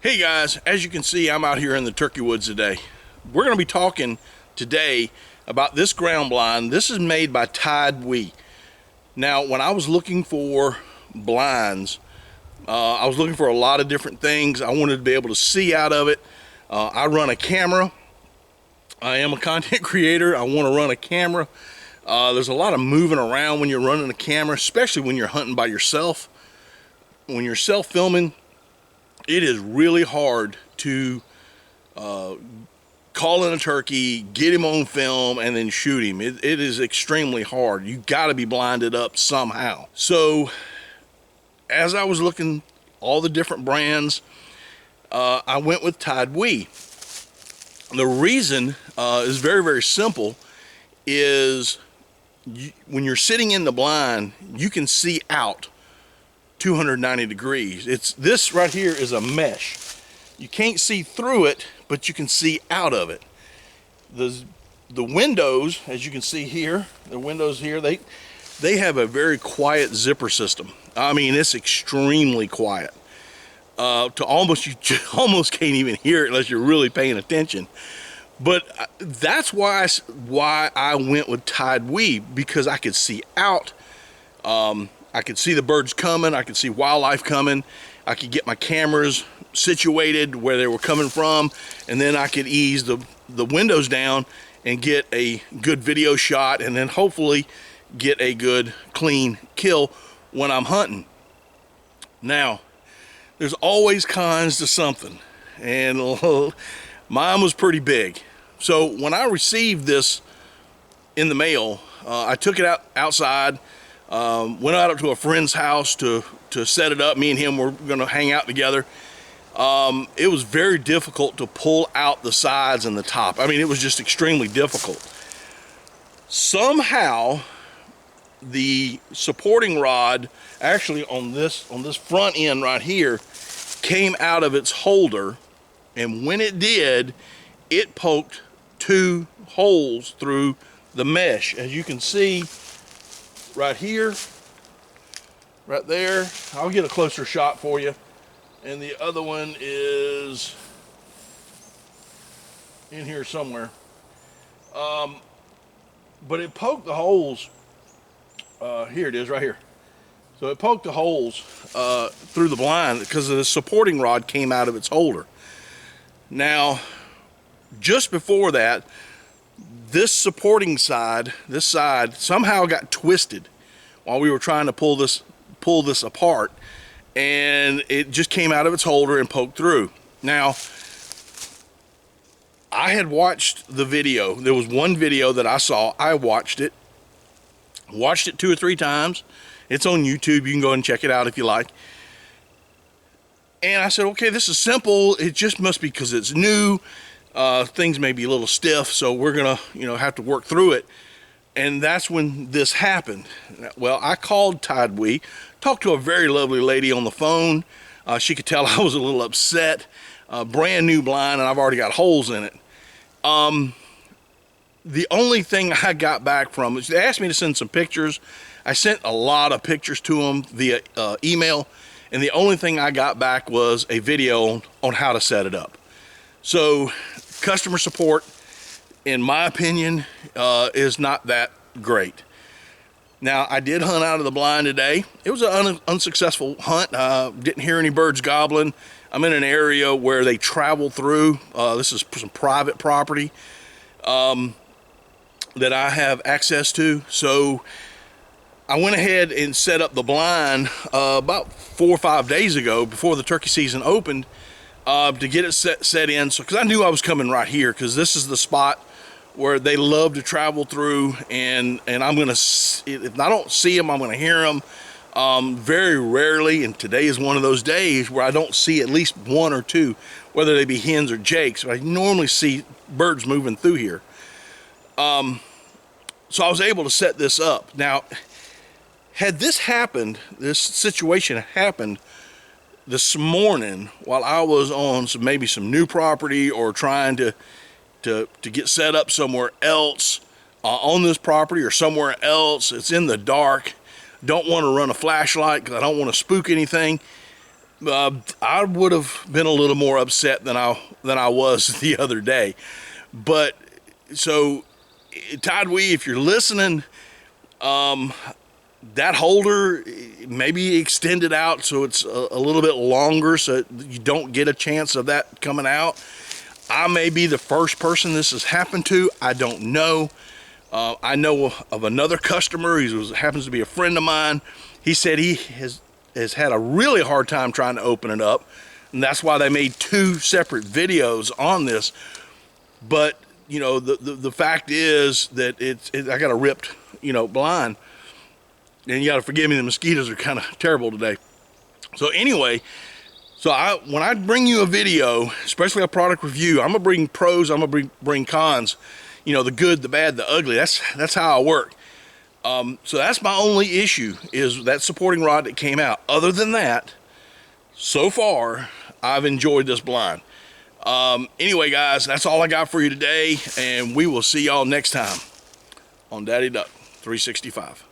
Hey guys, as you can see, I'm out here in the turkey woods today. We're going to be talking today about this ground blind. This is made by MattWongrey. Now, when I was looking for blinds, I was looking for a lot of different things. I wanted to be able to see out of it. I run a camera. I am a content creator. I want to run a camera. There's a lot of moving around when you're running a camera, especially when you're hunting by yourself. When you're self-filming, it is really hard to call in a turkey, get him on film, and then shoot him. It is extremely hard. You got to be blinded up somehow. So as I was looking all the different brands, I went with MattWongrey. The reason is very, very simple. When you're sitting in the blind, you can see out 290 degrees. This right here is a mesh. You can't see through it, but you can see out of it. The windows, as you can see here, the windows here, they have a very quiet zipper system. I mean, it's extremely quiet. You almost can't even hear it unless you're really paying attention. But that's why I went with MattWongrey, because I could see out. I could see the birds coming. I could see wildlife coming. I could get my cameras situated where they were coming from, and then I could ease the windows down and get a good video shot, and then hopefully get a good clean kill when I'm hunting. Now, there's always cons to something, and mine was pretty big. So when I received this in the mail, I took it outside. Went out to a friend's house to set it up. Me and him were going to hang out together. It was very difficult to pull out the sides and the top. I mean, it was just extremely difficult. Somehow, the supporting rod, actually on this front end right here, came out of its holder, and when it did, it poked two holes through the mesh. As you can see, right here, right there. I'll get a closer shot for you. And the other one is in here somewhere. But it poked the holes. Here it is, right here. So it poked the holes through the blind because the supporting rod came out of its holder. Now, just before that, this supporting side, this side, somehow got twisted while we were trying to pull this apart, and it just came out of its holder and poked through. Now, I had watched the video. There was one video that I saw. I watched it 2 or 3 times. It's on YouTube. You can go and check it out if you like. And I said, okay, this is simple. It just must be because it's new. Things may be a little stiff, so we're gonna, have to work through it. And that's when this happened. Well, I called MattWongrey, talked to a very lovely lady on the phone. She could tell I was a little upset. Brand new blind, and I've already got holes in it. The only thing I got back from is they asked me to send some pictures. I sent a lot of pictures to them via email, and the only thing I got back was a video on how to set it up. So customer support, in my opinion, is not that great. Now, I did hunt out of the blind today. It was an unsuccessful hunt. Didn't hear any birds gobbling. I'm in an area where they travel through. This is some private property that I have access to. So I went ahead and set up the blind about 4 or 5 days ago before the turkey season opened, to get it set in. So, because I knew I was coming right here, because this is the spot where they love to travel through, and I'm gonna, if I don't see them, I'm gonna hear them. Very rarely, and today is one of those days where I don't see at least 1 or 2, whether they be hens or jakes. But I normally see birds moving through here. So I was able to set this up. Now, had this happened, this situation happened this morning while I was on maybe some new property, or trying to get set up somewhere else on this property or somewhere else, it's in the dark, don't want to run a flashlight because I don't want to spook anything, I would have been a little more upset than I was the other day. But so, Todd Wee, if you're listening, that holder maybe extend it out so it's a little bit longer, so you don't get a chance of that coming out. I may be the first person this has happened to. I don't know. I know of another customer. He happens to be a friend of mine. He said he has had a really hard time trying to open it up, and that's why they made 2 separate videos on this. But you know, the fact is that I got a ripped, you know, blind, and you got to forgive me, the mosquitoes are kind of terrible today. So anyway, so when I bring you a video, especially a product review, I'm gonna bring pros, I'm gonna bring cons, you know, the good, the bad, the ugly. That's how I work. So that's my only issue, is that supporting rod that came out. Other than that, so far, I've enjoyed this blind. Anyway, guys, that's all I got for you today, and we will see y'all next time on Daddy Duck 365.